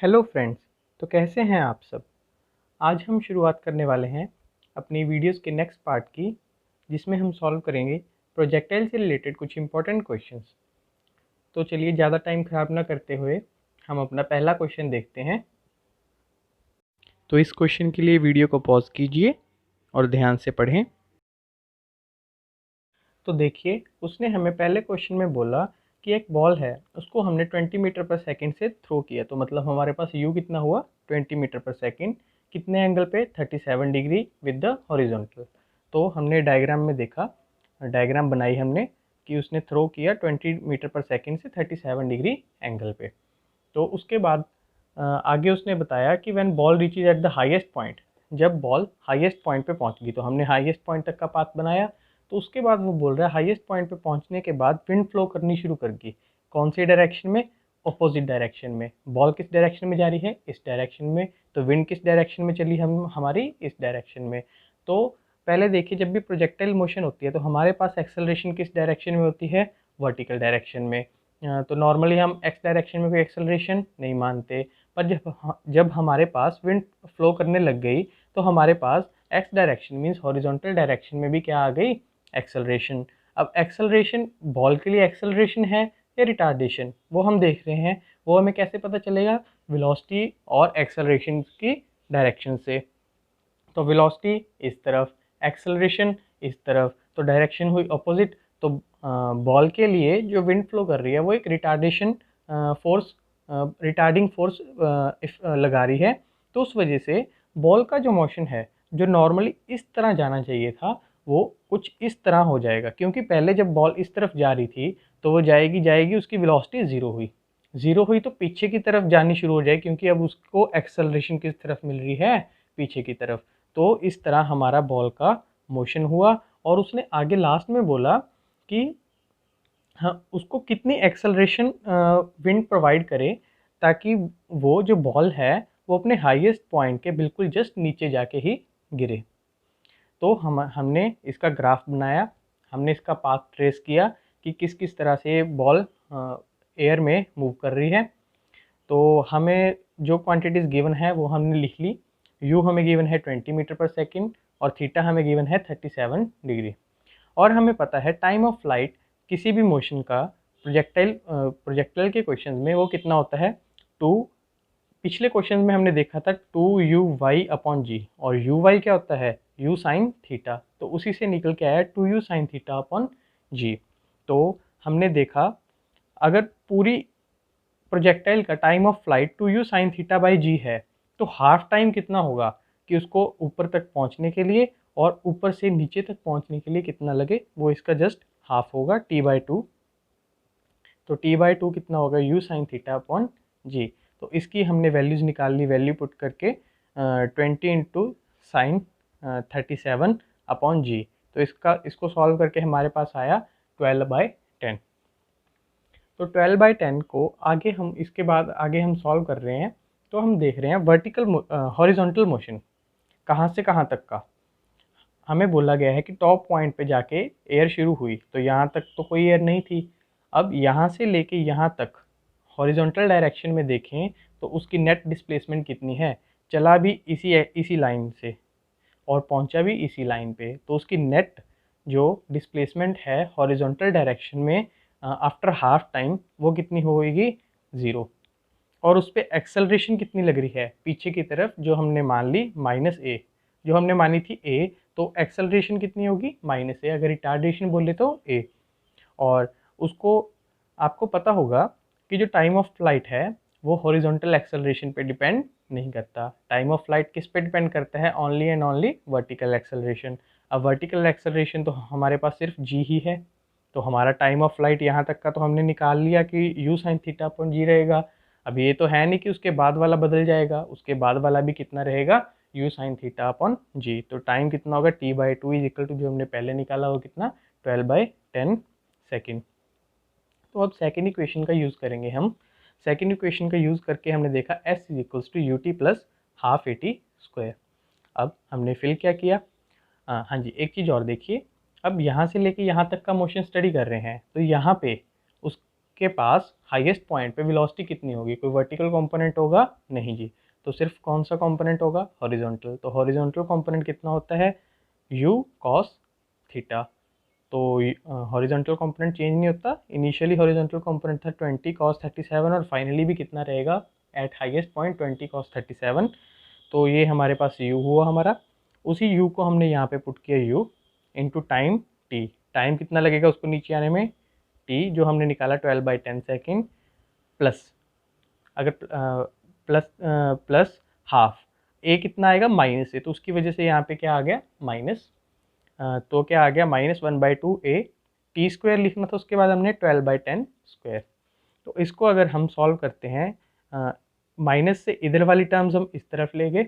Hello friends. तो कैसे हैं आप सब। आज हम शुरुआत करने वाले हैं अपनी वीडियोस के नेक्स्ट पार्ट की, जिसमें हम सॉल्व करेंगे प्रोजेक्टाइल से रिलेटेड कुछ इंपॉर्टेंट क्वेश्चंस। तो चलिए ज़्यादा टाइम ख़राब ना करते हुए हम अपना पहला क्वेश्चन देखते हैं। तो इस क्वेश्चन के लिए वीडियो को पॉज कीजिए और ध्यान से पढ़ें। तो देखिए, उसने हमें पहले क्वेश्चन में बोला कि एक बॉल है, उसको हमने 20 मीटर पर सेकंड से थ्रो किया। तो मतलब हमारे पास यू कितना हुआ, 20 मीटर पर सेकंड। कितने एंगल पे, 37 डिग्री विद द हॉरिजॉन्टल। तो हमने डायग्राम में देखा, डायग्राम बनाई हमने कि उसने थ्रो किया 20 मीटर पर सेकंड से 37 डिग्री एंगल पे। तो उसके बाद आगे उसने बताया कि when ball reaches at the highest point, जब बॉल हाईएस्ट पॉइंट पे पहुंच गई। तो हमने हाईएस्ट पॉइंट तक का पाथ बनाया। तो उसके बाद वो बोल रहा है हाईएस्ट पॉइंट पे पहुंचने के बाद विंड फ्लो करनी शुरू कर दी। कौन सी डायरेक्शन में, अपोजिट डायरेक्शन में। बॉल किस डायरेक्शन में जा रही है, इस डायरेक्शन में। तो विंड किस डायरेक्शन में चली, हम हमारी इस डायरेक्शन में। तो पहले देखिए, जब भी प्रोजेक्टाइल मोशन होती है तो हमारे पास एक्सेलरेशन किस डायरेक्शन में होती है, वर्टिकल डायरेक्शन में। तो नॉर्मली हम एक्स डायरेक्शन में कोई एक्सेलरेशन नहीं मानते, पर जब हमारे पास विंड फ्लो करने लग गई तो हमारे पास x direction means horizontal direction में भी क्या आ गई, एक्सेलरेशन। अब एक्सेलरेशन बॉल के लिए एक्सेलरेशन है या रिटार्डेशन, वो हम देख रहे हैं। वो हमें कैसे पता चलेगा, वेलोसिटी और एक्सेलरेशन की डायरेक्शन से। तो वेलोसिटी इस तरफ, एक्सेलरेशन इस तरफ, तो डायरेक्शन हुई अपोजिट। तो बॉल के लिए जो विंड फ्लो कर रही है वो एक रिटार्डेशन फोर्स, रिटार्डिंग फोर्स लगा रही है। तो उस वजह से बॉल का जो मोशन है, जो नॉर्मली इस तरह जाना चाहिए था, वो कुछ इस तरह हो जाएगा। क्योंकि पहले जब बॉल इस तरफ जा रही थी तो वो जाएगी जाएगी, उसकी वेलोसिटी ज़ीरो हुई। ज़ीरो हुई तो पीछे की तरफ जानी शुरू हो जाएगी, क्योंकि अब उसको एक्सेलरेशन किस तरफ मिल रही है, पीछे की तरफ। तो इस तरह हमारा बॉल का मोशन हुआ। और उसने आगे लास्ट में बोला कि हाँ, उसको कितनी एक्सेलरेशन विंड प्रोवाइड करे ताकि वो जो बॉल है वो अपने हाईएस्ट पॉइंट के बिल्कुल जस्ट नीचे जाके ही गिरे। तो हमने इसका ग्राफ बनाया, हमने इसका पाथ ट्रेस किया कि किस किस तरह से बॉल एयर में मूव कर रही है। तो हमें जो क्वांटिटीज़ गिवन है वो हमने लिख ली। यू हमें गिवन है 20 मीटर पर सेकंड और थीटा हमें गिवन है 37 डिग्री। और हमें पता है टाइम ऑफ फ्लाइट किसी भी मोशन का प्रोजेक्टाइल के क्वेश्चन में वो कितना होता है, टू। पिछले क्वेश्चन में हमने देखा था 2u/g, और u क्या होता है, u साइन थीटा। तो उसी से निकल के आया 2u साइन थीटा अपॉन जी। तो हमने देखा, अगर पूरी प्रोजेक्टाइल का time of flight 2u sine theta by g है, तो हाफ टाइम कितना होगा कि उसको ऊपर तक पहुंचने के लिए और ऊपर से नीचे तक पहुंचने के लिए कितना लगे, वो इसका जस्ट हाफ होगा, t/2। तो t/2 कितना होगा, u साइन थीटा अपॉन जी। तो इसकी हमने वैल्यूज़ निकाल ली, वैल्यू पुट करके 20 इंटू साइन 37 अपॉन जी। तो इसको सॉल्व करके हमारे पास आया 12/10। तो 12/10 को आगे हम इसके बाद आगे हम सॉल्व कर रहे हैं। तो हम देख रहे हैं वर्टिकल हॉरिजॉन्टल मोशन कहाँ से कहाँ तक का। हमें बोला गया है कि टॉप पॉइंट पे जाके एयर शुरू हुई, तो यहाँ तक तो कोई एयर नहीं थी। अब यहाँ से लेके यहाँ तक हॉरिजॉन्टल डायरेक्शन में देखें तो उसकी नेट डिस्प्लेसमेंट कितनी है। चला भी इसी लाइन से और पहुँचा भी इसी लाइन पे, तो उसकी नेट जो डिस्प्लेसमेंट है हॉरिजॉन्टल डायरेक्शन में आफ्टर हाफ टाइम वो कितनी होगी, ज़ीरो। और उस पर एक्सेलरेशन कितनी लग रही है, पीछे की तरफ, जो हमने मान ली -a, जो हमने मानी थी a। तो एक्सेलरेशन कितनी होगी, -a। अगर रिटार्डेशन बोले तो a। और उसको आपको पता होगा कि जो टाइम ऑफ फ्लाइट है वो हॉरिजॉन्टल एक्सेलरेशन पे डिपेंड नहीं करता। टाइम ऑफ फ्लाइट किस पे डिपेंड करता है, only and only vertical acceleration. अब वर्टिकल एक्सेलरेशन तो हमारे पास सिर्फ g ही है। तो हमारा टाइम ऑफ फ्लाइट यहाँ तक का तो हमने निकाल लिया कि u साइन थीटा अपॉन जी रहेगा। अब ये तो है नहीं कि उसके बाद वाला बदल जाएगा, उसके बाद वाला भी कितना रहेगा, u साइन थीटा अपॉन जी। तो टाइम कितना होगा, t/2 इज इक्वल टू जो हमने पहले निकाला वो कितना, 12/10 सेकेंड। तो अब सेकेंड इक्वेशन का यूज़ करेंगे हम। सेकेंड इक्वेशन का यूज़ करके हमने देखा s is equals to ut plus half at²। अब हमने फिल क्या किया, हाँ जी, एक चीज़ और देखिए। अब यहाँ से लेके यहाँ तक का मोशन स्टडी कर रहे हैं, तो यहाँ पे के पास हाईएस्ट पॉइंट पे वेलोसिटी कितनी होगी, कोई वर्टिकल कंपोनेंट होगा नहीं जी, तो सिर्फ कौन सा कंपोनेंट होगा, हॉरिजॉन्टल। तो हॉरिजॉन्टल कंपोनेंट कितना होता है, u cos थीटा। तो हॉरिजॉन्टल कंपोनेंट चेंज नहीं होता, इनिशियली हॉरिजॉन्टल कंपोनेंट था 20 cos 37 और फाइनली भी कितना रहेगा एट हाईएस्ट पॉइंट 20 cos 37। तो ये हमारे पास u हुआ हमारा, उसी u को हमने यहाँ पे पुट किया u into time t। Time कितना लगेगा उसको नीचे आने में, t जो हमने निकाला 12/10 सेकेंड प्लस, अगर प्लस हाफ, a कितना आएगा माइनस ए, तो उसकी वजह से यहाँ पे क्या आ गया माइनस, तो क्या आ गया -1/2 a। टी स्क्वायर लिखना था, उसके बाद हमने 12/10 स्क्वायर। तो इसको अगर हम सॉल्व करते हैं, माइनस से इधर वाली टर्म्स हम इस तरफ ले गए,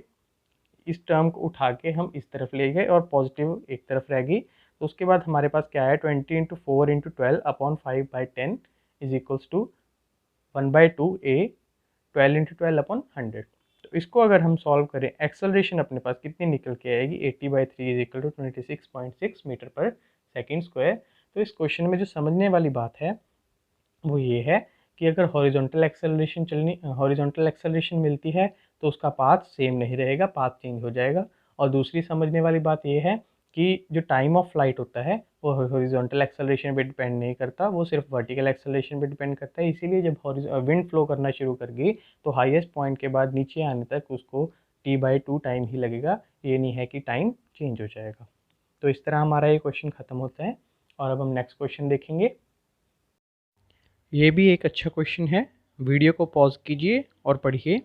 इस टर्म को उठा के हम इस तरफ ले गए और पॉजिटिव एक तरफ रह गई। तो उसके बाद हमारे पास क्या है 20 × 4 × 12 upon 5/10 is equals to 1/2 a 12 × 12 upon 100। तो इसको अगर हम सॉल्व करें, एक्सेलरेशन अपने पास कितनी निकल के आएगी 80/3 इज इक्वल टू 26.6 मीटर पर सेकेंड स्क्वायर। तो इस क्वेश्चन में जो समझने वाली बात है वो ये है कि अगर हॉरिजॉन्टल एक्सेलरेशन मिलती है तो उसका पाथ सेम नहीं रहेगा, पाथ चेंज हो जाएगा। और दूसरी समझने वाली बात ये है कि जो टाइम ऑफ फ्लाइट होता है वो हॉरिजॉन्टल एक्सेलरेशन पे डिपेंड नहीं करता, वो सिर्फ वर्टिकल एक्सेलरेशन पे डिपेंड करता है। इसीलिए जब विंड फ्लो करना शुरू कर गई तो हाईएस्ट पॉइंट के बाद नीचे आने तक उसको t/2 टाइम ही लगेगा, ये नहीं है कि टाइम चेंज हो जाएगा। तो इस तरह हमारा ये क्वेश्चन ख़त्म होता है। और अब हम नेक्स्ट क्वेश्चन देखेंगे। ये भी एक अच्छा क्वेश्चन है, वीडियो को पॉज कीजिए और पढ़िए।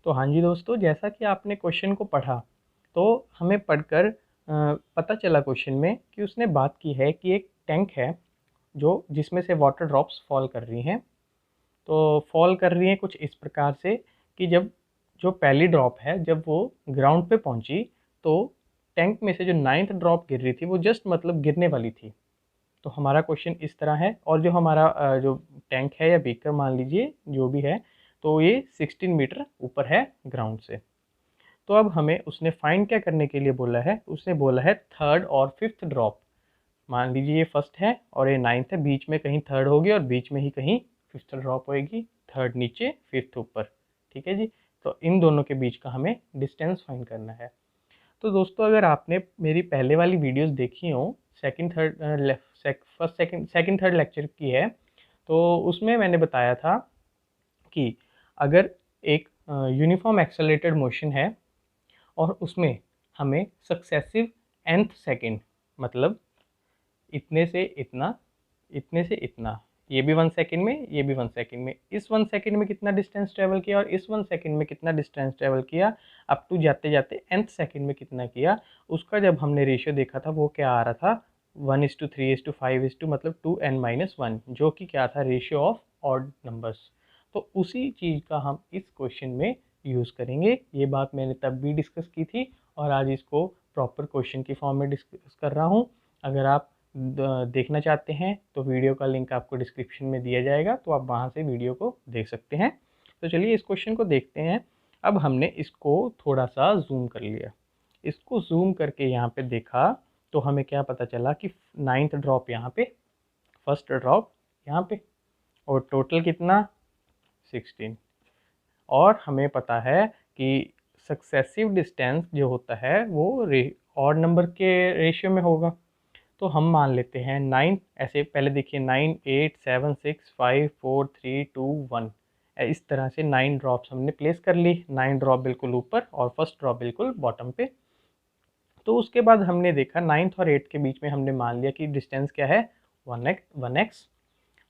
तो हाँ जी दोस्तों, जैसा कि आपने क्वेश्चन को पढ़ा तो हमें पढ़कर पता चला क्वेश्चन में कि उसने बात की है कि एक टैंक है जो जिसमें से वाटर ड्रॉप्स फॉल कर रही हैं। तो फॉल कर रही हैं कुछ इस प्रकार से कि जब जो पहली ड्रॉप है जब वो ग्राउंड पे पहुंची तो टैंक में से जो 9th ड्रॉप गिर रही थी वो जस्ट मतलब गिरने वाली थी। तो हमारा क्वेश्चन इस तरह है, और जो हमारा जो टैंक है या बीकर मान लीजिए जो भी है, तो ये 16 मीटर ऊपर है ग्राउंड से। तो अब हमें उसने फाइंड क्या करने के लिए बोला है, उसने बोला है थर्ड और फिफ्थ ड्रॉप। मान लीजिए ये फर्स्ट है और ये 9th है, बीच में कहीं थर्ड होगी और बीच में ही कहीं फिफ्थ ड्रॉप होएगी, थर्ड नीचे फिफ्थ ऊपर। ठीक है जी, तो इन दोनों के बीच का हमें डिस्टेंस फाइंड करना है। तो दोस्तों अगर आपने मेरी पहले वाली वीडियोस देखी हो, सेकंड थर्ड लेक्चर की है, तो उसमें मैंने बताया था कि अगर एक यूनिफॉर्म एक्सेलरेटेड मोशन है और उसमें हमें सक्सेसिव nth सेकंड, मतलब इतने से इतना, इतने से इतना, ये भी 1 सेकंड में, ये भी 1 सेकंड में, इस 1 सेकंड में कितना डिस्टेंस ट्रेवल किया और इस 1 सेकंड में कितना डिस्टेंस ट्रेवल किया, अप टू जाते जाते nth सेकंड में कितना किया, उसका जब हमने रेशियो देखा था वो क्या आ रहा था 1:3:5 मतलब 2n-1, जो कि क्या था रेशियो ऑफ ऑड नंबर्स। तो उसी चीज़ का हम इस क्वेश्चन में यूज़ करेंगे। ये बात मैंने तब भी डिस्कस की थी और आज इसको प्रॉपर क्वेश्चन की फॉर्म में डिस्कस कर रहा हूँ। अगर आप देखना चाहते हैं तो वीडियो का लिंक आपको डिस्क्रिप्शन में दिया जाएगा, तो आप वहाँ से वीडियो को देख सकते हैं। तो चलिए इस क्वेश्चन को देखते हैं। अब हमने इसको थोड़ा सा जूम कर लिया, इसको जूम करके यहाँ पे देखा तो हमें क्या पता चला कि 9th ड्रॉप यहाँ पे, फर्स्ट ड्रॉप यहाँ पे, और टोटल कितना 16। और हमें पता है कि सक्सेसिव डिस्टेंस जो होता है वो ऑड नंबर के रेशियो में होगा। तो हम मान लेते हैं 9, ऐसे पहले देखिए 9 8 7 6 5 4 3 2 1, इस तरह से 9 ड्रॉप्स हमने प्लेस कर ली, 9 ड्रॉप बिल्कुल ऊपर और फर्स्ट ड्रॉप बिल्कुल बॉटम पे। तो उसके बाद हमने देखा 9th और 8th के बीच में हमने मान लिया कि डिस्टेंस क्या है 1x।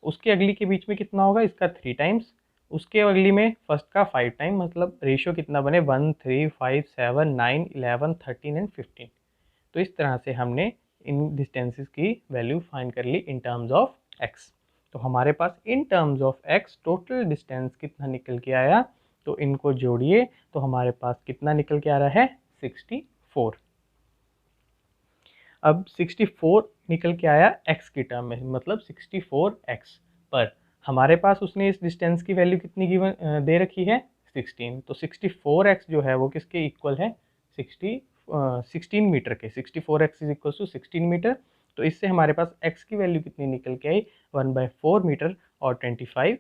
उसके अगली के बीच में कितना होगा, इसका 3 टाइम्स, उसके अगली में फर्स्ट का 5 टाइम, मतलब रेशियो कितना बने 1 3 5 7 9 11 13 एंड 15। तो इस तरह से हमने इन डिस्टेंसेस की वैल्यू फाइंड कर ली इन टर्म्स ऑफ x। तो हमारे पास in terms of x total distance कितना निकल के आया, तो इनको जोड़िए तो हमारे पास कितना निकल के आ रहा है 64। अब 64 निकल के आया x की टर्म में, मतलब 64x पर हमारे पास उसने इस डिस्टेंस की वैल्यू कितनी गिवन दे रखी है 16। तो 64x जो है वो किसके इक्वल है 16 मीटर के, 64x is equal to 16 metre. तो इससे हमारे पास x की वैल्यू कितनी निकल के आई, 1/4 मीटर और 25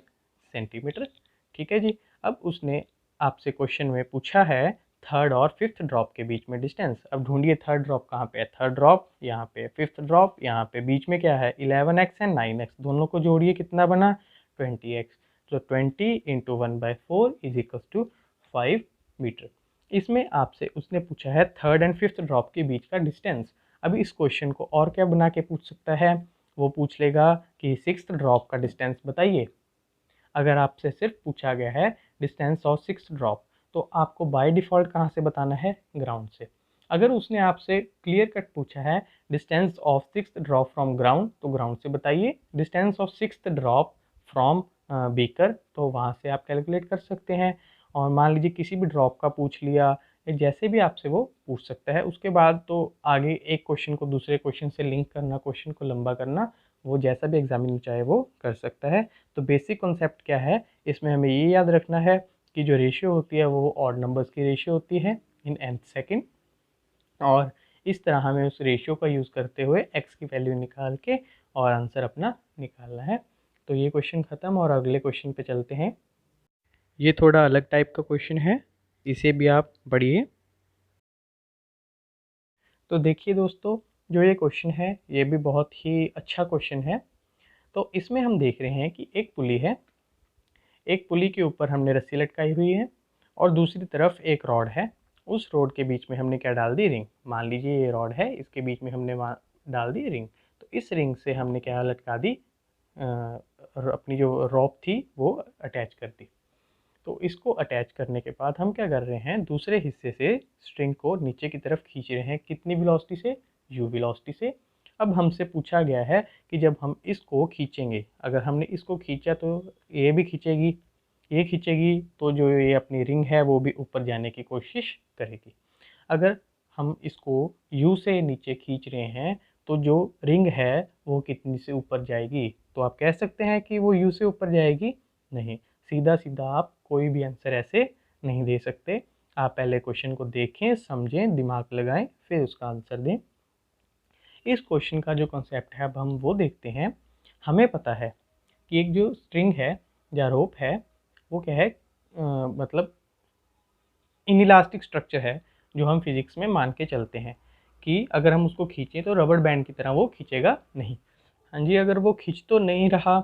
सेंटीमीटर। ठीक है जी। अब उसने आपसे क्वेश्चन में पूछा है थर्ड और फिफ्थ ड्रॉप के बीच में डिस्टेंस। अब ढूंढिए थर्ड ड्रॉप कहाँ पे है, थर्ड ड्रॉप यहाँ पे, फिफ्थ ड्रॉप यहाँ पे, बीच में क्या है 11x एंड 9x, दोनों को जोड़िए कितना बना 20x। तो 20 × 1/4 = 5 मीटर। इसमें आपसे उसने पूछा है थर्ड एंड फिफ्थ ड्रॉप के बीच का डिस्टेंस। अभी इस क्वेश्चन को और क्या बना के पूछ सकता है, वो पूछ लेगा कि सिक्स्थ ड्रॉप का डिस्टेंस बताइए। अगर आपसे सिर्फ पूछा गया है डिस्टेंस ऑफ सिक्स्थ ड्रॉप, तो आपको बाय डिफ़ॉल्ट कहाँ से बताना है, ग्राउंड से। अगर उसने आपसे क्लियर कट पूछा है distance of sixth drop from ground, तो ग्राउंड से बताइए। Distance of sixth drop from beaker, तो वहाँ से आप कैलकुलेट कर सकते हैं। और मान लीजिए किसी भी ड्रॉप का पूछ लिया, या जैसे भी आपसे वो पूछ सकता है। उसके बाद तो आगे एक क्वेश्चन को दूसरे क्वेश्चन से लिंक करना, क्वेश्चन को लंबा करना, वो जैसा भी एग्जामिनर चाहे वो कर सकता है। तो बेसिक कॉन्सेप्ट क्या है, इसमें हमें ये याद रखना है कि जो रेशियो होती है वो ऑड नंबर्स की रेशियो होती है इन nth सेकेंड, और इस तरह हमें उस रेशियो का यूज़ करते हुए x की वैल्यू निकाल के और आंसर अपना निकालना है। तो ये क्वेश्चन ख़त्म और अगले क्वेश्चन पे चलते हैं। ये थोड़ा अलग टाइप का क्वेश्चन है, इसे भी आप पढ़िए। तो देखिए दोस्तों, जो ये क्वेश्चन है ये भी बहुत ही अच्छा क्वेश्चन है। तो इसमें हम देख रहे हैं कि एक पुली है, एक पुली के ऊपर हमने रस्सी लटकाई हुई है और दूसरी तरफ एक रॉड है। उस रॉड के बीच में हमने क्या डाल दी, रिंग। मान लीजिए ये रॉड है, इसके बीच में हमने डाल दी रिंग। तो इस रिंग से हमने क्या लटका दी, अपनी जो रॉप थी वो अटैच कर दी। तो इसको अटैच करने के बाद हम क्या कर रहे हैं, दूसरे हिस्से से स्ट्रिंग को नीचे की तरफ खींच रहे हैं। कितनी वेलोसिटी से, u वेलोसिटी से। अब हमसे पूछा गया है कि जब हम इसको खींचेंगे, अगर हमने इसको खींचा तो ये भी खींचेगी, ये खींचेगी, तो जो ये अपनी रिंग है वो भी ऊपर जाने की कोशिश करेगी। अगर हम इसको u से नीचे खींच रहे हैं तो जो रिंग है वो कितनी से ऊपर जाएगी, तो आप कह सकते हैं कि वो u से ऊपर जाएगी, नहीं। सीधा सीधा आप कोई भी आंसर ऐसे नहीं दे सकते। आप पहले क्वेश्चन को देखें, समझें, दिमाग लगाएं, फिर उसका आंसर दें। इस क्वेश्चन का जो कॉन्सेप्ट है अब हम वो देखते हैं। हमें पता है कि एक जो स्ट्रिंग है या रोप है वो क्या है, मतलब इनइलास्टिक स्ट्रक्चर है, जो हम फिजिक्स में मान के चलते हैं कि अगर हम उसको खींचें तो रबड़ बैंड की तरह वो खींचेगा नहीं। हाँ जी, अगर वो खींच तो नहीं रहा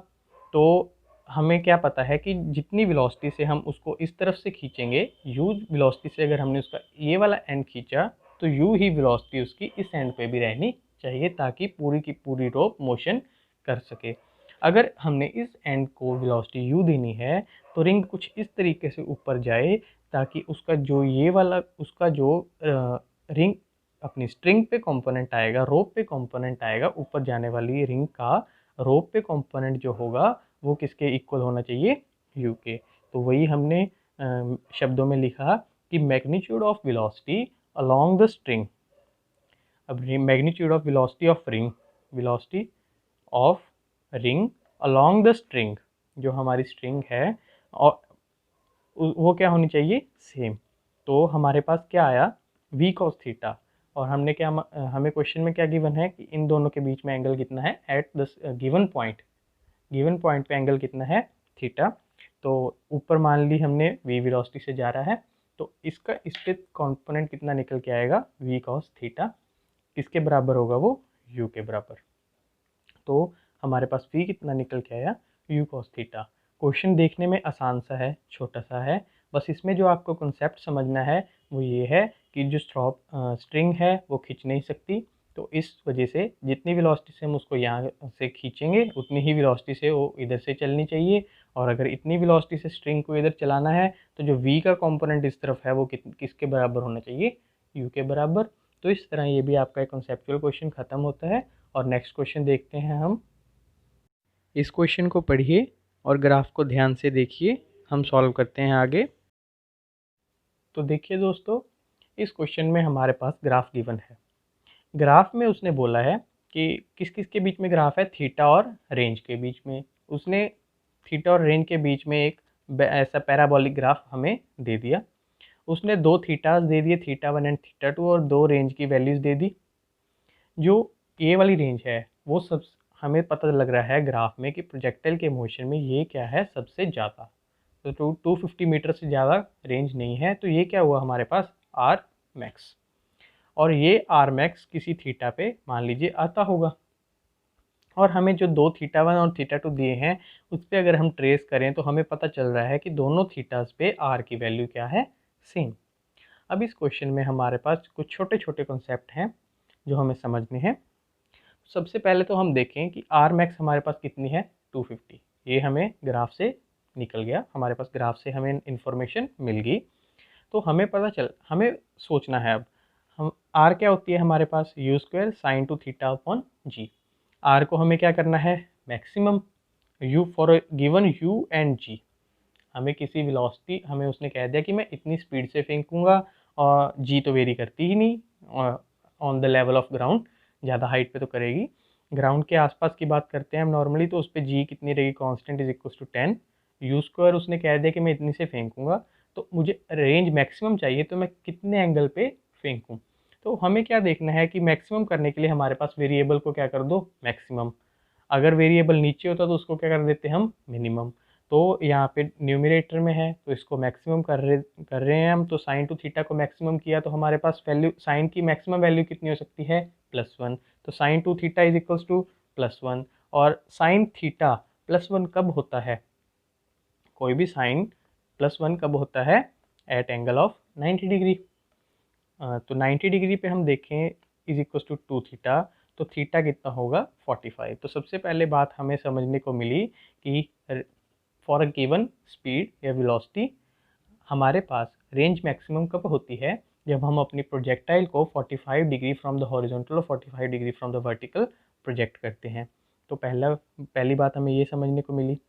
तो हमें क्या पता है कि जितनी वेलोसिटी से हम उसको इस तरफ से खींचेंगे, u वेलोसिटी से अगर हमने उसका ये वाला एंड खींचा तो u ही वेलोसिटी उसकी इस एंड पे भी रहनी चाहिए, ताकि पूरी की पूरी रोप मोशन कर सके। अगर हमने इस एंड को वेलोसिटी u देनी है तो रिंग कुछ इस तरीके से ऊपर जाए ताकि उसका जो ये वाला उसका जो रिंग अपनी स्ट्रिंग पे कंपोनेंट आएगा, रोप पे कंपोनेंट आएगा, ऊपर जाने वाली रिंग का रोप पे कंपोनेंट जो होगा वो किसके इक्वल होना चाहिए, u के। तो वही हमने शब्दों में लिखा कि magnitude of velocity along the string. अब magnitude of velocity of ring, velocity of ring along the string, जो हमारी स्ट्रिंग है, और वो क्या होनी चाहिए, सेम। तो हमारे पास क्या आया, v cos थीटा। और हमने क्या, हमें क्वेश्चन में क्या गिवन है कि इन दोनों के बीच में एंगल कितना है at the given point, given point पे एंगल कितना है, थीटा। तो ऊपर मान ली हमने v वेलोसिटी से जा रहा है, तो इसका इस पे कॉम्पोनेंट कितना निकल के आएगा, v cos थीटा। किसके बराबर होगा वो, u के बराबर। तो हमारे पास v कितना निकल के आया, u cos थीटा। क्वेश्चन देखने में आसान सा है, छोटा सा है, बस इसमें जो आपको कॉन्सेप्ट समझना है वो ये है कि जो स्ट्रिंग है वो खींच नहीं सकती। तो इस वजह से जितनी वेलोसिटी से हम उसको यहाँ से खींचेंगे उतनी ही वेलोसिटी से वो इधर से चलनी चाहिए। और अगर इतनी वेलोसिटी से स्ट्रिंग को इधर चलाना है तो जो v का कंपोनेंट इस तरफ है वो किसके बराबर होना चाहिए, u के बराबर। तो इस तरह ये भी आपका एक कॉन्सेप्चुअल क्वेश्चन ख़त्म होता है। और नेक्स्ट क्वेश्चन देखते हैं हम। इस क्वेश्चन को पढ़िए और ग्राफ को ध्यान से देखिए, हम सॉल्व करते हैं आगे। तो देखिए दोस्तों, इस क्वेश्चन में हमारे पास ग्राफ गिवन है। ग्राफ में उसने बोला है कि किस किस के बीच में ग्राफ है, थीटा और रेंज के बीच में। उसने थीटा और रेंज के बीच में एक ऐसा पैराबोलिक ग्राफ हमें दे दिया। उसने दो थीटास दे दिए, थीटा 1 एंड थीटा 2, और दो रेंज की वैल्यूज़ दे दी। जो ये वाली रेंज है वो सब हमें पता लग रहा है ग्राफ में कि प्रोजेक्टाइल के मोशन में ये क्या है सबसे ज़्यादा। तो 250 मीटर से ज़्यादा रेंज नहीं है, तो ये क्या हुआ हमारे पास आर मैक्स। और ये आर मैक्स किसी थीटा पे मान लीजिए आता होगा, और हमें जो दो थीटा वन और थीटा टू दिए हैं उस पर अगर हम ट्रेस करें तो हमें पता चल रहा है कि दोनों थीटास पे आर की वैल्यू क्या है, सेम। अब इस क्वेश्चन में हमारे पास कुछ छोटे छोटे कॉन्सेप्ट हैं जो हमें समझने हैं। सबसे पहले तो हम देखें कि आर मैक्स हमारे पास कितनी है, 250। ये हमें ग्राफ से निकल गया, हमारे पास ग्राफ से हमें इंफॉर्मेशन मिल गई। तो हमें सोचना है अब हम आर क्या होती है हमारे पास, u square sine two theta upon g. R को हमें क्या करना है, maximum. U for given u and g, हमें किसी वेलोसिटी हमें उसने कह दिया कि मैं इतनी स्पीड से फेंकूंगा, और जी तो वेरी करती ही नहीं on the level of ground, ज़्यादा हाइट पे तो करेगी। ग्राउंड के आसपास की बात करते हैं हम नॉर्मली, तो उस पर जी कितनी रहेगी, constant is equal to 10। U square उसने कह दिया कि मैं इतनी से फेंकूंगा, तो मुझे रेंज मैक्सिमम चाहिए, तो मैं कितने एंगल पे फेंकूं। तो हमें क्या देखना है कि मैक्सिमम करने के लिए हमारे पास वेरिएबल को क्या कर दो, मैक्सिमम। अगर वेरिएबल नीचे होता तो उसको क्या कर देते हम, मिनिमम। तो यहाँ पे न्यूमरेटर में है तो इसको मैक्सिमम कर रहे हैं हम, तो साइन टू थीटा को मैक्सिमम किया तो हमारे पास वैल्यू, साइन की मैक्सिमम वैल्यू कितनी हो सकती है, +1। तो sine two theta is equals to +1। और साइन थीटा +1 कब होता है, कोई भी साइन +1 कब होता है, एट एंगल ऑफ 90 डिग्री। तो 90 डिग्री पे हम देखें इज इक्वल्स टू 2 थीटा, तो थीटा कितना होगा 45। तो सबसे पहले बात हमें समझने को मिली कि फॉर अ गिवन स्पीड या वेलोसिटी हमारे पास रेंज मैक्सिमम कब होती है, जब हम अपनी प्रोजेक्टाइल को 45 डिग्री फ्रॉम द हॉरिजॉन्टल और 45 degree from the vertical project करते हैं। तो पहली बात हमें ये समझने को मिली।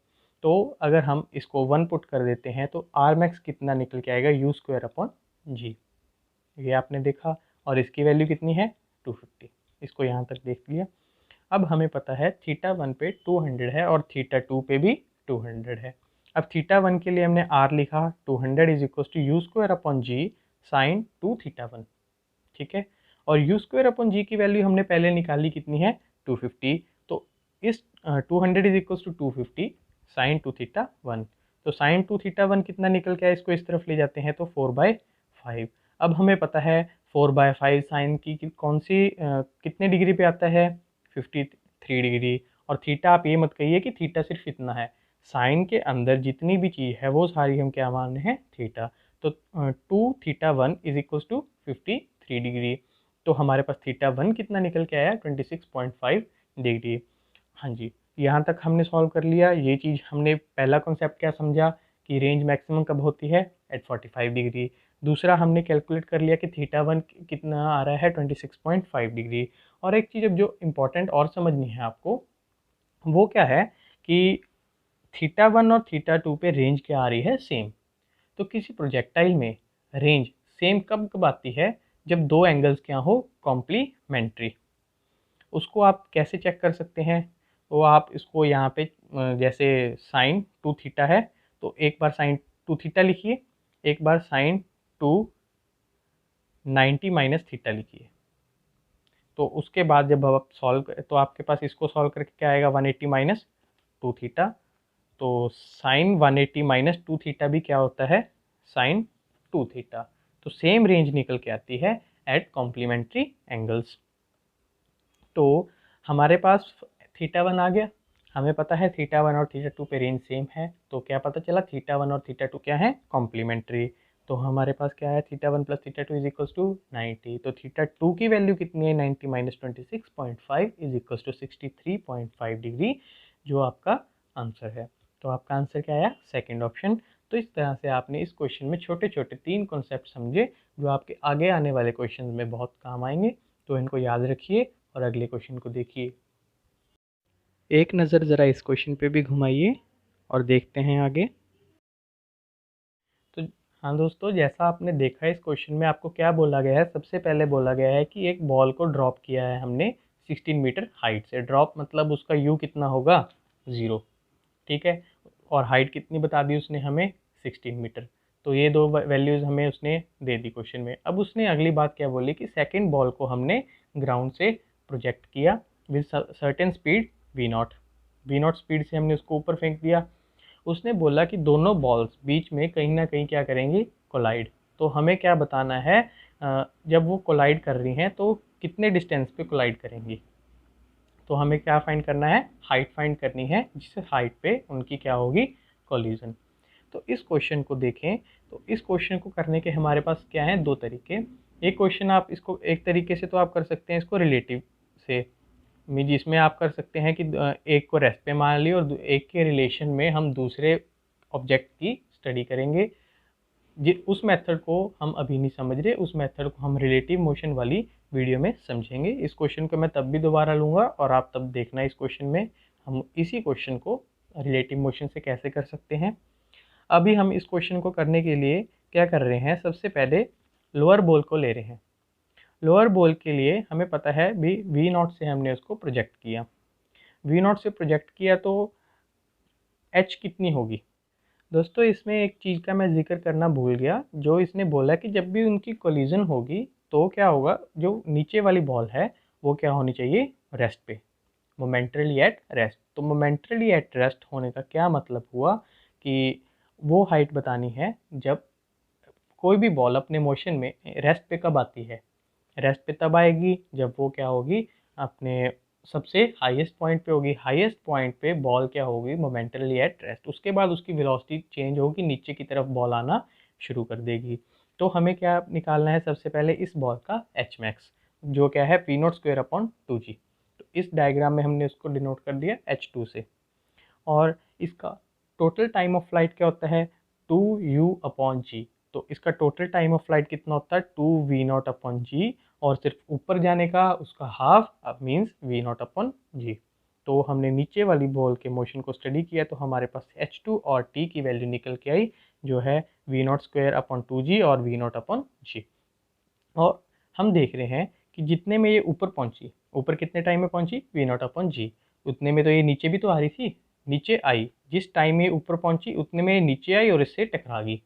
तो अगर हम इसको 1 पुट कर देते हैं तो आर मैक्स कितना निकल के आएगा, यू स्क्वायर अपॉन जी। ये आपने देखा, और इसकी वैल्यू कितनी है, 250। इसको यहाँ तक देख लिया। अब हमें पता है थीटा वन पे 200 है और थीटा टू पे भी 200 है। अब थीटा वन के लिए हमने आर लिखा 200 is equal to u square upon g sine 2 theta one, ठीक है। और यू स्क्वायर अपॉन जी की वैल्यू हमने पहले निकाली, कितनी है, 250। तो इस 200 is equal to 250 sine 2 theta one. तो साइन 2 थीटा वन कितना निकल के आया, इसको इस तरफ ले जाते हैं तो 4/5। अब हमें पता है 4/5 साइन की कौन सी कितने डिग्री पे आता है, 53 डिग्री। और थीटा आप ये मत कहिए कि थीटा सिर्फ इतना है, साइन के अंदर जितनी भी चीज़ है वो सारी हम क्या मान रहे हैं, थीटा। तो 2 theta one is equal to 53 degree. तो हमारे पास थीटा वन कितना निकल के आया, 26.5 डिग्री। हाँ जी, यहाँ तक हमने सॉल्व कर लिया। ये चीज़ हमने पहला कॉन्सेप्ट क्या समझा कि रेंज मैक्सिमम कब होती है, एट 45 डिग्री। दूसरा हमने कैलकुलेट कर लिया कि थीटा वन कितना आ रहा है, 26.5 डिग्री। और एक चीज़ अब जो इम्पोर्टेंट और समझनी है आपको, वो क्या है कि थीटा वन और थीटा टू पे रेंज क्या आ रही है, सेम। तो किसी प्रोजेक्टाइल में रेंज सेम कब कब आती है, जब दो एंगल्स क्या हो, कॉम्प्लीमेंट्री। उसको आप कैसे चेक कर सकते हैं, तो आप इसको यहाँ पे जैसे साइन 2 थीटा है तो एक बार साइन 2 थीटा लिखिए, एक बार साइन 290 माइनस थीटा लिखिए। तो उसके बाद जब आप सॉल्व तो आपके पास इसको सॉल्व करके क्या आएगा, 180 माइनस 2 थीटा। तो साइन 180 माइनस 2 थीटा भी क्या होता है, साइन 2 थीटा। तो सेम रेंज निकल के आती है एट कॉम्प्लीमेंट्री एंगल्स। तो हमारे पास थीटा वन आ गया, हमें पता है थीटा वन और थीटा टू पे रेंज सेम है, तो क्या पता चला, थीटा वन और थीटा टू क्या है, कॉम्प्लीमेंट्री। तो हमारे पास क्या है, theta one plus theta two is equal to 90। तो थीटा टू की वैल्यू कितनी है, 90 minus 26.5 is equal to 63.5 degree, जो आपका आंसर है। तो आपका आंसर क्या आया, सेकेंड ऑप्शन। तो इस तरह से आपने इस क्वेश्चन में छोटे छोटे 3 कॉन्सेप्ट समझे जो आपके आगे आने वाले क्वेश्चन में बहुत काम आएंगे। तो इनको याद रखिए और अगले क्वेश्चन को देखिए। एक नज़र ज़रा इस क्वेश्चन पे भी घुमाइए और देखते हैं आगे। तो हाँ दोस्तों, जैसा आपने देखा इस क्वेश्चन में आपको क्या बोला गया है, सबसे पहले बोला गया है कि एक बॉल को ड्रॉप किया है हमने 16 मीटर हाइट से। ड्रॉप मतलब उसका यू कितना होगा, 0, ठीक है। और हाइट कितनी बता दी उसने हमें, 16 मीटर। तो ये दो वैल्यूज़ हमें उसने दे दी क्वेश्चन में। अब उसने अगली बात क्या बोली कि सेकंड बॉल को हमने ग्राउंड से प्रोजेक्ट किया with certain speed v0 speed से हमने उसको ऊपर फेंक दिया। उसने बोला कि दोनों बॉल्स बीच में कहीं ना कहीं क्या करेंगी, कोलाइड। तो हमें क्या बताना है, जब वो कोलाइड कर रही हैं तो कितने डिस्टेंस पे कोलाइड करेंगी। तो हमें क्या फाइंड करना है, हाइट फाइंड करनी है, जिससे हाइट पे उनकी क्या होगी, कोलिजन। तो इस क्वेश्चन को देखें, तो इस क्वेश्चन को करने के हमारे पास क्या है, दो तरीके। एक क्वेश्चन आप इसको एक तरीके से तो आप कर सकते हैं इसको रिलेटिव से, जिसमें आप कर सकते हैं कि एक को रेस्ट पे मान लिया और एक के रिलेशन में हम दूसरे ऑब्जेक्ट की स्टडी करेंगे। उस मेथड को हम अभी नहीं समझ रहे, उस मेथड को हम रिलेटिव मोशन वाली वीडियो में समझेंगे। इस क्वेश्चन को मैं तब भी दोबारा लूँगा और आप तब देखना इस क्वेश्चन में हम इसी क्वेश्चन को रिलेटिव मोशन से कैसे कर सकते हैं। अभी हम इस क्वेश्चन को करने के लिए क्या कर रहे हैं, सबसे पहले लोअर बॉल को ले रहे हैं। लोअर बॉल के लिए हमें पता है भी v0 से हमने उसको प्रोजेक्ट किया, v0 से प्रोजेक्ट किया तो h कितनी होगी। दोस्तों इसमें एक चीज़ का मैं जिक्र करना भूल गया, जो इसने बोला कि जब भी उनकी कोलिजन होगी तो क्या होगा, जो नीचे वाली बॉल है वो क्या होनी चाहिए, रेस्ट पे, मोमेंटरली एट रेस्ट। तो मोमेंटरली एट रेस्ट होने का क्या मतलब हुआ कि वो हाइट बतानी है जब कोई भी बॉल अपने मोशन में रेस्ट पे कब आती है, रेस्ट पे तब आएगी जब वो क्या होगी, अपने सबसे हाईएस्ट पॉइंट पे होगी। हाईएस्ट पॉइंट पे बॉल क्या होगी, मोमेंटली एट रेस्ट। उसके बाद उसकी वेलोसिटी चेंज होगी, नीचे की तरफ बॉल आना शुरू कर देगी। तो हमें क्या निकालना है, सबसे पहले इस बॉल का एच मैक्स, जो क्या है v0² / 2g। तो इस डायग्राम में हमने उसको डिनोट कर दिया h2 से। और इसका टोटल टाइम ऑफ फ्लाइट क्या होता है, 2u/g। तो इसका टोटल टाइम ऑफ फ्लाइट कितना होता है, 2v0/g, और सिर्फ ऊपर जाने का उसका हाफ, अब मीन्स v0/g। तो हमने नीचे वाली बॉल के मोशन को स्टडी किया तो हमारे पास h2 और t की वैल्यू निकल के आई, जो है v0² / 2g और v0/g। और हम देख रहे हैं कि जितने में ये ऊपर पहुंची, ऊपर कितने टाइम में पहुंची, v0/g, उतने में तो ये नीचे भी तो आ रही थी, नीचे आई। जिस टाइम में ऊपर पहुंची उतने में ये नीचे आई और इससे टकरा गई,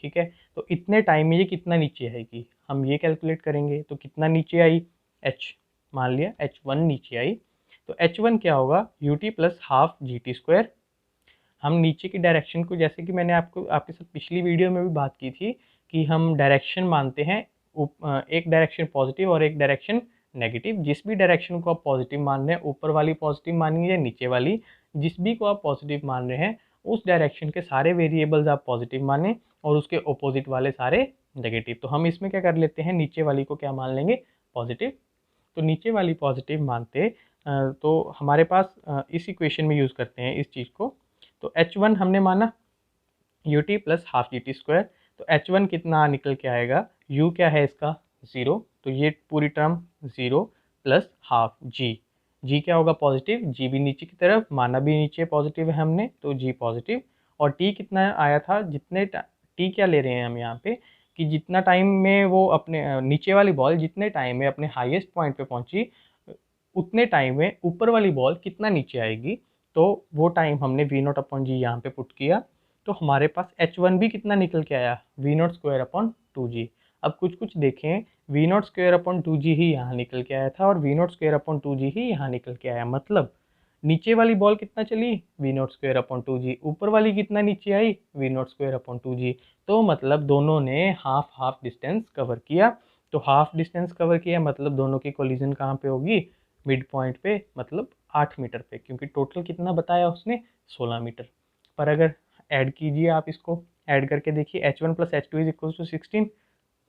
ठीक है। तो इतने टाइम में ये कितना नीचे आएगी, हम ये कैलकुलेट करेंगे। तो कितना नीचे आई, h, मान लिया h1 नीचे आई, तो h1 क्या होगा, ut + हाफ gt²। हम नीचे की डायरेक्शन को, जैसे कि मैंने आपके साथ पिछली वीडियो में भी बात की थी कि हम डायरेक्शन मानते हैं, एक डायरेक्शन पॉजिटिव और एक डायरेक्शन नेगेटिव। जिस भी डायरेक्शन को आप पॉजिटिव मान रहे हैं, ऊपर वाली पॉजिटिव मानेंगे या नीचे वाली, जिस भी को आप पॉजिटिव मान रहे हैं उस डायरेक्शन के सारे वेरिएबल्स आप पॉजिटिव माने और उसके ऑपोजिट वाले सारे नेगेटिव। तो हम इसमें क्या कर लेते हैं, नीचे वाली को क्या मान लेंगे, पॉजिटिव। तो नीचे वाली पॉजिटिव मानते तो हमारे पास इस इक्वेशन में यूज़ करते हैं इस चीज़ को। तो h1 हमने माना ut + हाफ gt²। तो h1 कितना निकल के आएगा, u क्या है इसका 0, तो ये पूरी टर्म 0 + हाफ g क्या होगा, पॉजिटिव, g भी नीचे की तरफ, माना भी नीचे पॉजिटिव है हमने तो g पॉजिटिव। और t कितना आया था, जितने t क्या ले रहे हैं हम यहाँ पे, कि जितना टाइम में वो अपने नीचे वाली बॉल जितने टाइम में अपने हाईएस्ट पॉइंट पे पहुंची, उतने टाइम में ऊपर वाली बॉल कितना नीचे आएगी। तो वो टाइम हमने v0/g यहाँ पे पुट किया, तो हमारे पास h1 भी कितना निकल के आया, v0² / 2g। अब कुछ कुछ देखें, v0² / 2g ही यहाँ निकल के आया था और v0² / 2g ही यहाँ निकल के आया। मतलब नीचे वाली बॉल कितना चली, v0² / 2g, ऊपर वाली कितना नीचे आई, v0² / 2g। तो मतलब दोनों ने हाफ हाफ डिस्टेंस कवर किया। तो हाफ डिस्टेंस कवर किया मतलब दोनों की कोलिजन कहाँ पे होगी, मिड पॉइंट पे, मतलब 8 मीटर पे, क्योंकि टोटल कितना बताया उसने, 16 मीटर। पर अगर ऐड कीजिए, आप इसको ऐड करके देखिए, h1 + h2 = 16,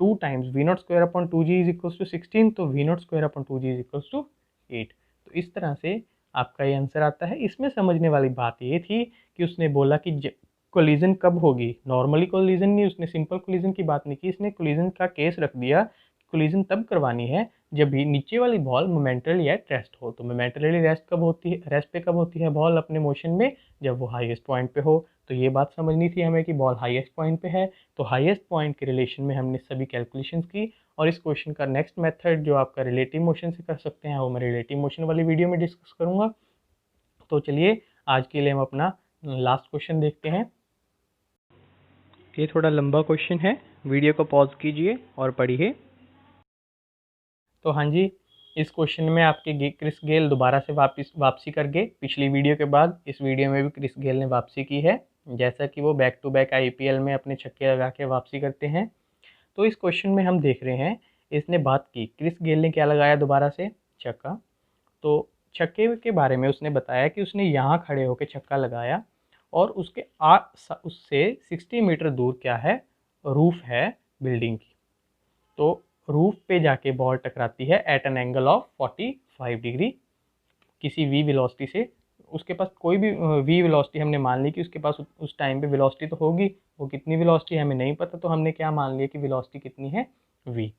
2 times v0² / 2g = 16, तो v0² / 2g = 8। तो इस तरह से आपका ये आंसर आता है। इसमें समझने वाली बात ये थी कि उसने बोला कि कोलिजन कब होगी, नॉर्मली कोलिजन नहीं, उसने सिंपल कोलिजन की बात नहीं की, इसने कोलिजन का केस रख दिया। कोलिजन तब करवानी है जब भी नीचे वाली बॉल मोमेंटली एट रेस्ट हो। तो मोमेंटली रेस्ट कब होती है, रेस्ट पे कब होती है बॉल अपने मोशन में, जब वो हाईएस्ट पॉइंट पे हो। तो ये बात समझनी थी हमें कि बॉल हाईएस्ट पॉइंट पे है, तो हाईएस्ट पॉइंट के रिलेशन में हमने सभी कैलकुलेशंस की। और इस क्वेश्चन का नेक्स्ट मेथड जो आपका रिलेटिव मोशन से कर सकते हैं, वो मैं रिलेटिव मोशन वाली वीडियो में डिस्कस करूँगा। तो चलिए आज के लिए हम अपना लास्ट क्वेश्चन देखते हैं। ये थोड़ा लंबा क्वेश्चन है, वीडियो को पॉज कीजिए और पढ़िए। तो हाँ जी, इस क्वेश्चन में आपके क्रिस गेल दोबारा से वापसी कर गए। पिछली वीडियो के बाद इस वीडियो में भी क्रिस गेल ने वापसी की है, जैसा कि वो बैक टू बैक आईपीएल में अपने छक्के लगा के वापसी करते हैं। तो इस क्वेश्चन में हम देख रहे हैं, इसने बात की क्रिस गेल ने क्या लगाया दोबारा से, छक्का। तो छक्के के बारे में उसने बताया कि उसने यहाँ खड़े होकर छक्का लगाया और उससे 60 मीटर दूर क्या है, रूफ है बिल्डिंग की। तो रूफ पे जाके बॉल टकराती है at an angle of 45 degree किसी वी वेलोसिटी से। उसके पास कोई भी वी वेलोसिटी हमने मान ली कि उसके पास उस टाइम पे वेलोसिटी तो होगी, वो कितनी वेलोसिटी हमें नहीं पता, तो हमने क्या मान लिया कि वेलोसिटी कितनी है, वी।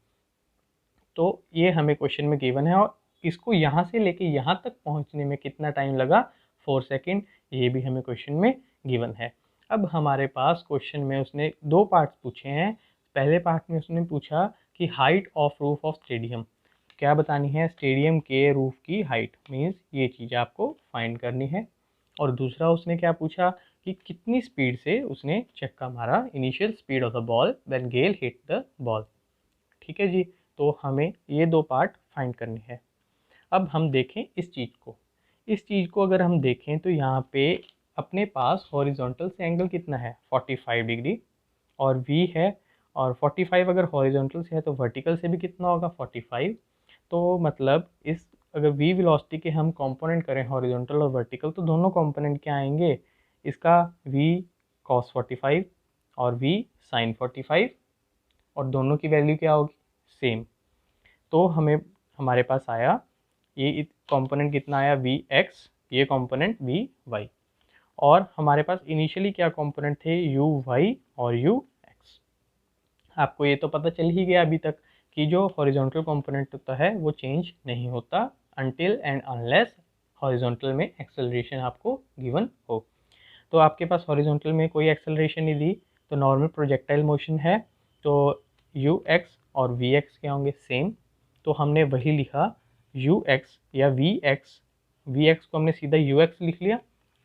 तो ये हमें क्वेश्चन में गिवन है और इसको यहाँ से लेके यहाँ तक पहुँचने में कितना टाइम लगा, 4 सेकेंड, ये भी हमें क्वेश्चन में गिवन है। अब हमारे पास क्वेश्चन में उसने 2 पार्ट्स पूछे हैं। पहले पार्ट में उसने पूछा कि height of roof of stadium, क्या बतानी है, स्टेडियम के रूफ की हाइट, मीन्स ये चीज़ आपको फाइंड करनी है। और दूसरा उसने क्या पूछा कि कितनी स्पीड से उसने छक्का मारा, initial speed of the ball when Gayle hit the ball. ठीक है जी, तो हमें ये 2 पार्ट फाइंड करने हैं। अब हम देखें इस चीज़ को अगर हम देखें तो यहाँ पे अपने पास हॉरिजॉन्टल से एंगल कितना है, 45 डिग्री, और वी है, और 45 अगर हॉरिजॉन्टल से है तो वर्टिकल से भी कितना होगा, 45। तो मतलब इस अगर वी वेलोसिटी के हम कंपोनेंट करें हॉरिजॉन्टल और वर्टिकल, तो दोनों कंपोनेंट क्या आएंगे, इसका वी कॉस 45 और वी साइन 45, और दोनों की वैल्यू क्या होगी, सेम। तो हमारे पास आया ये कंपोनेंट कितना आया, वी एक्स, ये कंपोनेंट वी वाई, और हमारे पास इनिशियली क्या कंपोनेंट थे, यू वाई और यू एक्स। आपको ये तो पता चल ही गया अभी तक कि जो हॉरिजॉन्टल कंपोनेंट होता है वो चेंज नहीं होता अनटिल एंड अनलेस हॉरिजॉन्टल में एक्सेलरेशन आपको गिवन हो। तो आपके पास हॉरिजॉन्टल में कोई एक्सेलरेशन नहीं दी, तो नॉर्मल प्रोजेक्टाइल मोशन है, तो यू एक्स और वी एक्स क्या होंगे, सेम। तो हमने वही लिखा यू एक्स या वी एक्स को हमने सीधा यू एक्स लिख लिया,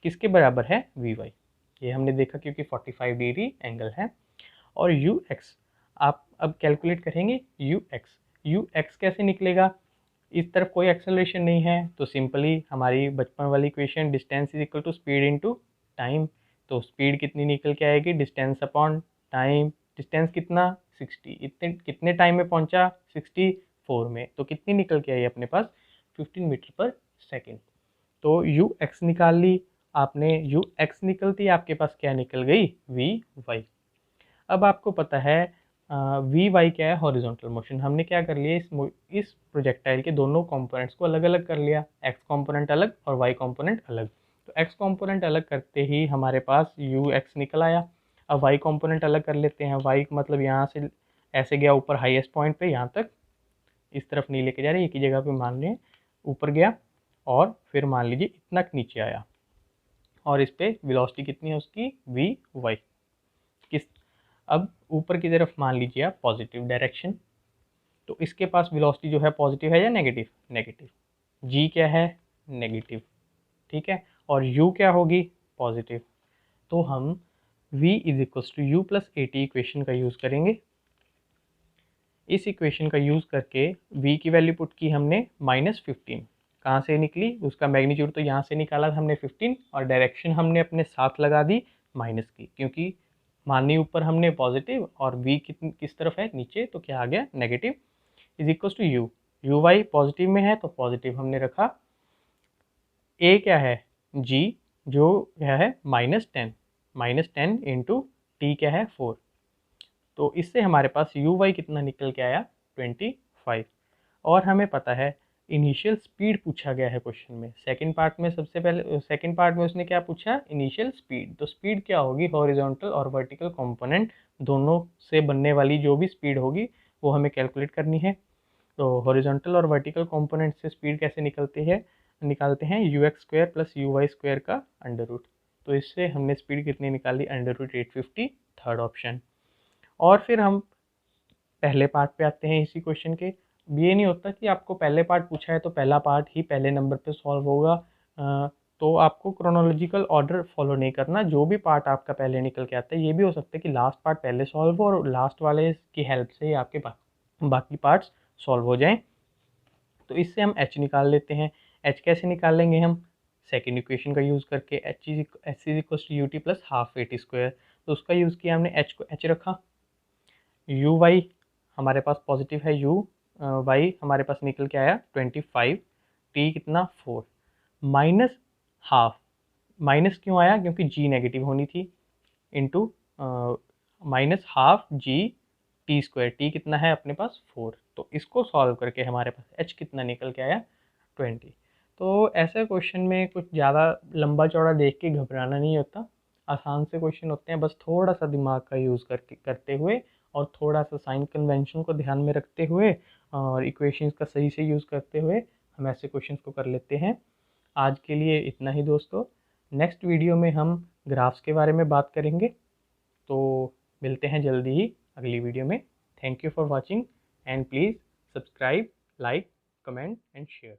किसके बराबर है, वी वाई। ये हमने देखा क्योंकि 45 डिग्री एंगल है। और यू एक्स आप अब कैलकुलेट करेंगे, यू एक्स कैसे निकलेगा, इस तरफ कोई एक्सेलरेशन नहीं है, तो सिंपली हमारी बचपन वाली equation distance is equal to speed into time. तो स्पीड कितनी निकल के आएगी, डिस्टेंस अपॉन टाइम। डिस्टेंस कितना, 60, इतने कितने टाइम में पहुंचा, 64 में, तो कितनी निकल के आई अपने पास, 15 मीटर पर सेकेंड। तो यू एक्स निकाल ली आपने, यू एक्स निकलती आपके पास क्या निकल गई, वी वाई। अब आपको पता है वी वाई क्या है, हॉरिजॉन्टल मोशन। हमने क्या कर लिया, इस प्रोजेक्टाइल के दोनों कंपोनेंट्स को अलग अलग कर लिया, एक्स कंपोनेंट अलग और वाई कंपोनेंट अलग। तो एक्स कंपोनेंट अलग करते ही हमारे पास यू एक्स निकल आया। अब वाई कंपोनेंट अलग कर लेते हैं, वाई मतलब यहाँ से ऐसे गया ऊपर हाईएस्ट पॉइंट पे, यहाँ तक, इस तरफ नहीं लेके जा रहे, एक ही जगह पे मान लें, ऊपर गया और फिर मान लीजिए इतना नीचे आया, और इस पर वेलोसिटी कितनी है उसकी, वी वाई। किस अब ऊपर की तरफ मान लीजिए आप पॉजिटिव डायरेक्शन, तो इसके पास वेलोसिटी जो है पॉजिटिव है या नेगेटिव, नेगेटिव। जी क्या है, नेगेटिव, ठीक है, और यू क्या होगी, पॉजिटिव। तो हम v is equal to u plus a t equation का यूज़ करेंगे। इस इक्वेशन का यूज़ करके v की वैल्यू पुट की हमने -15, कहाँ से निकली, उसका मैग्नीट्यूड तो यहाँ से निकाला था हमने 15, और डायरेक्शन हमने अपने साथ लगा दी माइनस की, क्योंकि मानी ऊपर हमने पॉजिटिव और v किस तरफ है, नीचे, तो क्या आ गया, negative. Is equal to u y positive में है तो पॉजिटिव हमने रखा। a क्या है, g, जो क्या है -10 इंटू टी क्या है, 4। तो इससे हमारे पास यू वाई कितना निकल के आया, 25। और हमें पता है इनिशियल स्पीड पूछा गया है क्वेश्चन में। सेकंड पार्ट में सबसे पहले, सेकंड पार्ट में उसने क्या पूछा, इनिशियल स्पीड। तो स्पीड क्या होगी, हॉरिजॉन्टल और वर्टिकल कंपोनेंट दोनों से बनने वाली जो भी स्पीड होगी वो हमें कैलकुलेट करनी है। तो हॉरिजॉन्टल और वर्टिकल कंपोनेंट से स्पीड कैसे निकालते हैं u x square plus u y square का अंडर रूट। तो इससे हमने स्पीड कितनी निकाली, अंडर रूट 850, थर्ड ऑप्शन। और फिर हम पहले पार्ट पे आते हैं इसी क्वेश्चन के। ये नहीं होता कि आपको पहले पार्ट पूछा है तो पहला पार्ट ही पहले नंबर पे सॉल्व होगा, तो आपको क्रोनोलॉजिकल ऑर्डर फॉलो नहीं करना। जो भी पार्ट आपका पहले निकल के आता है, ये भी हो सकता है कि लास्ट पार्ट पहले सॉल्व हो और लास्ट वाले की हेल्प से ही आपके बाकी पार्ट्स सॉल्व हो जाएं। तो इससे हम एच निकाल लेते हैं। एच कैसे निकालेंगे हम? सेकेंड इक्वेशन का यूज़ करके, h is equal to u t plus half a t square. तो उसका यूज़ किया हमने, एच को एच रखा, यू वाई हमारे पास पॉजिटिव है, यू वाई हमारे पास निकल के आया 25, टी कितना 4, माइनस हाफ, माइनस क्यों आया? क्योंकि जी नेगेटिव होनी थी, into minus half G T square, T कितना है अपने पास 4। तो इसको सॉल्व करके हमारे पास एच कितना निकल के आया 20। तो ऐसे क्वेश्चन में कुछ ज़्यादा लंबा चौड़ा देख के घबराना नहीं होता, आसान से क्वेश्चन होते हैं, बस थोड़ा सा दिमाग का यूज़ करते हुए और थोड़ा सा साइन कन्वेंशन को ध्यान में रखते हुए और इक्वेशंस का सही से यूज़ करते हुए हम ऐसे क्वेश्चंस को कर लेते हैं। आज के लिए इतना ही दोस्तों, नेक्स्ट वीडियो में हम ग्राफ्स के बारे में बात करेंगे। तो मिलते हैं जल्दी ही अगली वीडियो में। Thank you for watching and please subscribe, like, comment and share.